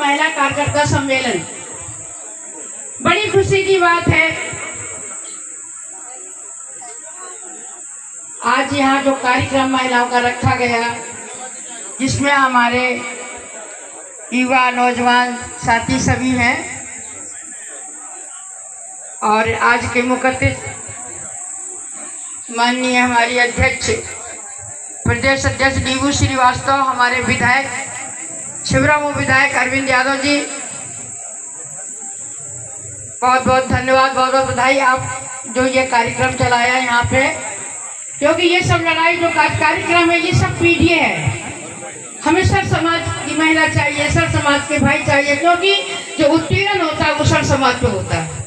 महिला कार्यकर्ता सम्मेलन। बड़ी खुशी की बात है, आज यहाँ जो कार्यक्रम महिलाओं का रखा गया, जिसमें हमारे युवा नौजवान साथी सभी हैं और आज के मुकद्दर माननीय हमारी अध्यक्ष प्रदेश अध्यक्ष डीबू श्रीवास्तव, हमारे विधायक शिवराम विधायक अरविंद यादव जी, बहुत बहुत धन्यवाद, बहुत बहुत बधाई आप जो ये कार्यक्रम चलाया यहाँ पे, क्योंकि ये सब लड़ाई जो कार्यक्रम है ये सब पीढ़ी है। हमें सर समाज की महिला चाहिए, सर समाज के भाई चाहिए, क्योंकि जो उत्पीड़न होता है वो सर समाज पे होता है।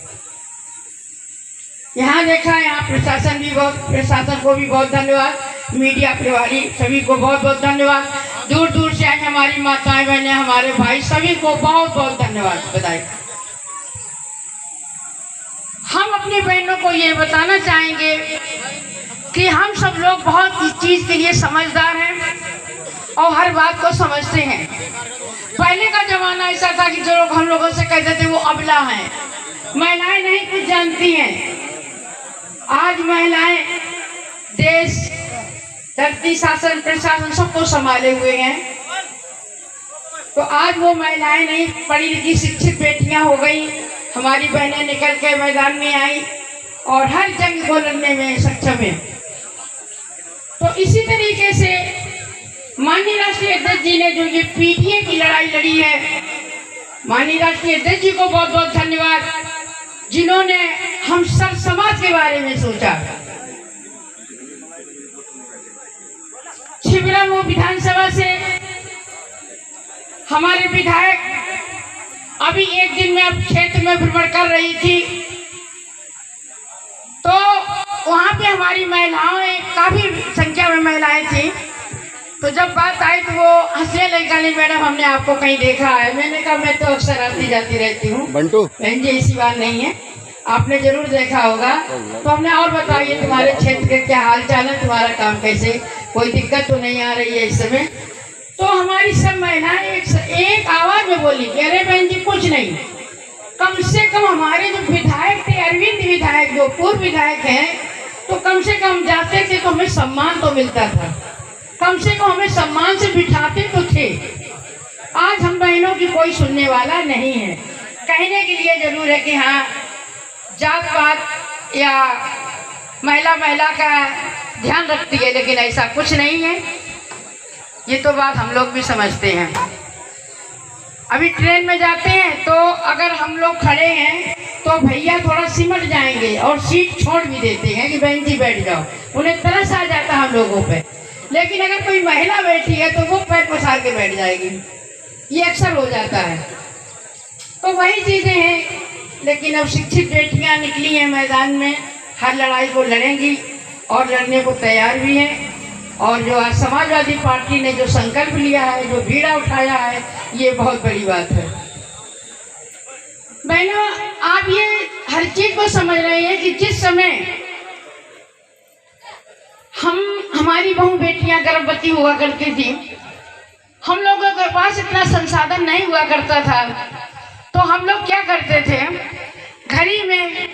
यहाँ देखा, यहाँ प्रशासन को भी बहुत धन्यवाद, मीडिया प्रभारी सभी को बहुत बहुत धन्यवाद, दूर दूर से आई हमारी माताएं बहनें, हमारे भाई सभी को बहुत बहुत धन्यवाद बधाई। हम अपनी बहनों को ये बताना चाहेंगे कि हम सब लोग बहुत इस चीज के लिए समझदार हैं और हर बात को समझते हैं। पहले का जमाना ऐसा था कि जो लोग हम लोगों से कहते थे वो अबला हैं, महिलाएं नहीं कुछ जानती हैं। आज महिलाएं देश, धरती, शासन, प्रशासन सबको संभाले हुए हैं। तो आज वो महिलाएं नहीं, पढ़ी लिखी शिक्षित बेटियां हो गई, हमारी बहनें निकल के मैदान में आई और हर जंग को लड़ने में सक्षम है। तो इसी तरीके से माननीय राष्ट्रीय अध्यक्ष जी ने जो ये पीटीए की लड़ाई लड़ी है, माननीय राष्ट्रीय अध्यक्ष जी को बहुत बहुत धन्यवाद, जिन्होंने हम सब समाज के बारे में सोचा। शिवराम विधानसभा से हमारे विधायक अभी एक दिन में अब क्षेत्र में भ्रमण कर रही थी, तो वहाँ पे हमारी महिलाएं, काफी संख्या में महिलाएं थी। तो जब बात आई तो वो हंसने लगी, मैडम हमने आपको कहीं देखा है। मैंने कहा मैं तो अक्सर आती जाती रहती हूँ बंटू, बहन जी ऐसी बात नहीं है, आपने जरूर देखा होगा। तो हमने और बताइए तुम्हारे क्षेत्र के क्या हाल चाल है, तुम्हारा काम कैसे, कोई दिक्कत तो नहीं आ रही है इस समय। तो हमारी सब महिलाएं एक आवाज में बोली कि अरे बहन जी कुछ नहीं, कम से कम हमारे जो विधायक थे, अरविंद विधायक जो पूर्व विधायक हैं, तो कम से कम जाते थे तो हमें सम्मान तो मिलता था, कम से कम हमें सम्मान से बिठाते तो थे। आज हम बहनों की कोई सुनने वाला नहीं है। कहने के लिए जरूर है कि हाँ जात पात या महिला का ध्यान रखती है, लेकिन ऐसा कुछ नहीं है। ये तो बात हम लोग भी समझते हैं। अभी ट्रेन में जाते हैं तो अगर हम लोग खड़े हैं तो भैया थोड़ा सिमट जाएंगे और सीट छोड़ भी देते हैं कि बहन जी बैठ जाओ, उन्हें तरस आ जाता है हम लोगों पे। लेकिन अगर कोई महिला बैठी है तो वो पैर पसार के बैठ जाएगी, ये अक्सर हो जाता है। तो वही चीजें हैं, लेकिन अब शिक्षित बेटियां निकली हैं मैदान में, हर लड़ाई को लड़ेंगी और लड़ने को तैयार भी हैं। और जो आज समाजवादी पार्टी ने जो संकल्प लिया है, जो बीड़ा उठाया है, ये बहुत बड़ी बात है। बहनों, आप ये हर चीज को समझ रहे हैं कि जिस समय हमारी बहू बेटियां गर्भवती हुआ करती थी, हम लोगों के पास इतना संसाधन नहीं हुआ करता था, तो हम लोग क्या करते थे, घर ही में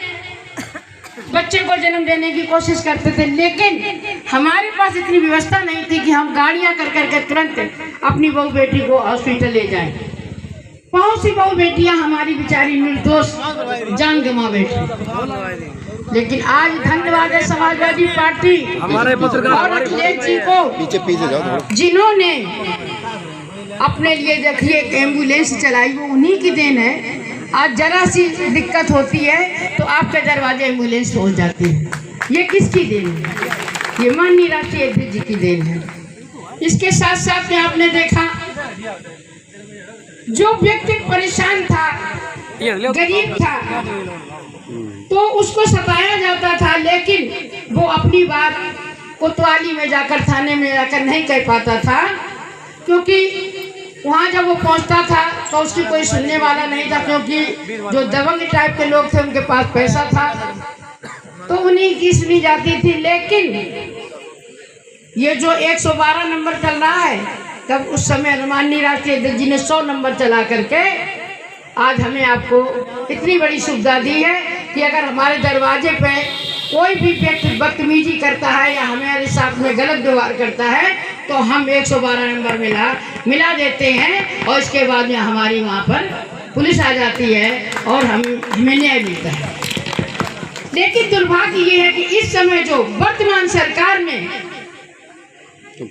बच्चे को जन्म देने की कोशिश करते थे। लेकिन हमारे पास इतनी व्यवस्था नहीं थी कि हम गाड़ियां कर करके तुरंत अपनी बहू बेटी को हॉस्पिटल ले जाएं। बहुत सी बहू बेटियां हमारी बेचारी निर्दोष जान गंवा बैठी। लेकिन आज धन्यवाद है समाजवादी पार्टी हमारे पत्रकार और अखिलेश जी को, जिन्होंने अपने ये देखिए एक एम्बुलेंस चलाई, वो उन्हीं की देन है। आज जरा सी दिक्कत होती है तो आपके दरवाजे एम्बुलेंस पहुंच जाती है। ये किसकी देन है? ये माननीय राष्ट्रीय अध्यक्ष जी की देन है। इसके साथ साथ में आपने देखा, जो व्यक्ति परेशान था, गरीब था, तो उसको सताया जाता था, लेकिन वो अपनी बात कोतवाली में जाकर, थाने में जाकर नहीं कह पाता था, क्योंकि वहाँ जब वो पहुँचता था तो उसकी कोई सुनने वाला नहीं था, क्योंकि जो दबंग टाइप के लोग थे उनके पास पैसा था, तो उन्हीं की सुनी जाती थी। लेकिन ये जो 112 नंबर चल रहा है, तब उस समय अनुमाननीय राष्ट्रीय अध्यक्ष जी ने 100 नंबर चला करके आज हमें आपको इतनी बड़ी सुविधा दी है कि अगर हमारे दरवाजे पे कोई भी व्यक्ति बदतमीजी करता है या हमारे साथ में गलत व्यवहार करता है तो हम 112 नंबर मिला देते हैं और इसके बाद में हमारी वहाँ पर पुलिस आ जाती है और हमें न्याय मिलता है। लेकिन दुर्भाग्य ये है कि इस समय जो वर्तमान सरकार में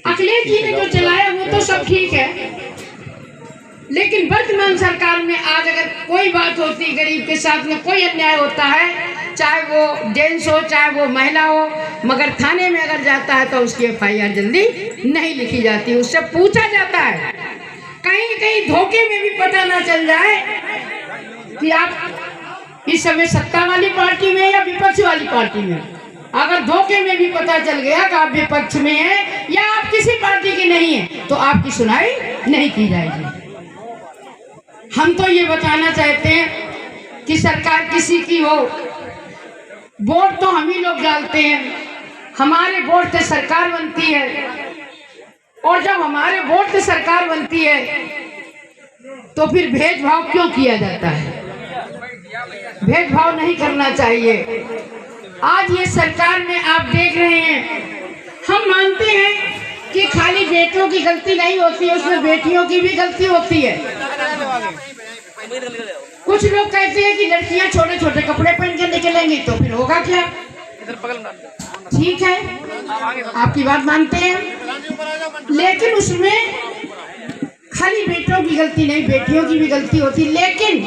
अखिलेश जी ने जो चलाया वो तो सब ठीक है, लेकिन वर्तमान सरकार में आज अगर कोई बात होती, गरीब के साथ में कोई अन्याय होता है, चाहे वो जेंट्स हो चाहे वो महिला हो, मगर थाने में अगर जाता है तो उसकी FIR जल्दी नहीं लिखी जाती, उससे पूछा जाता है। कहीं कहीं धोखे में भी पता ना चल जाए कि आप इस समय सत्ता वाली पार्टी में या विपक्ष वाली पार्टी में। अगर धोखे में भी पता चल गया कि आप विपक्ष में हैं या आप किसी पार्टी के नहीं हैं तो आपकी सुनाई नहीं की जाएगी। हम तो ये बताना चाहते हैं कि सरकार किसी की हो, वोट तो हम ही लोग डालते हैं, हमारे वोट से सरकार बनती है, और जब हमारे वोट से सरकार बनती है तो फिर भेदभाव क्यों किया जाता है? भेदभाव नहीं करना चाहिए। आज ये सरकार में आप देख रहे हैं, हम मानते हैं कि खाली बेटों की गलती नहीं होती है, उसमें बेटियों की भी गलती होती है। कुछ लोग कहते हैं कि लड़कियां छोटे छोटे कपड़े पहन के निकलेंगी तो फिर होगा क्या? ठीक है, आपकी बात मानते हैं, लेकिन उसमें खाली बेटों की गलती नहीं, बेटियों की भी गलती होती। लेकिन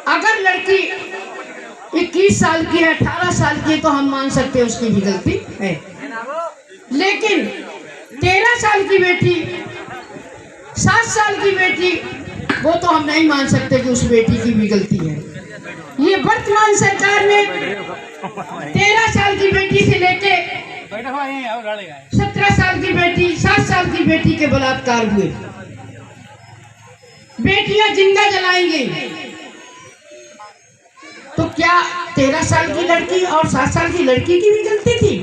अगर लड़की 21 साल की है, 18 साल की है तो हम मान सकते हैं उसकी भी गलती है, लेकिन 13 साल की बेटी, 7 साल की बेटी, वो तो हम नहीं मान सकते कि उस बेटी की भी गलती है। ये वर्तमान सरकार में 13 साल की बेटी से लेके 17 साल की बेटी, 7 साल की बेटी के बलात्कार हुए, बेटियां जिंदा जलाई गई। तो क्या 13 साल की लड़की और 7 साल की लड़की की भी गलती थी?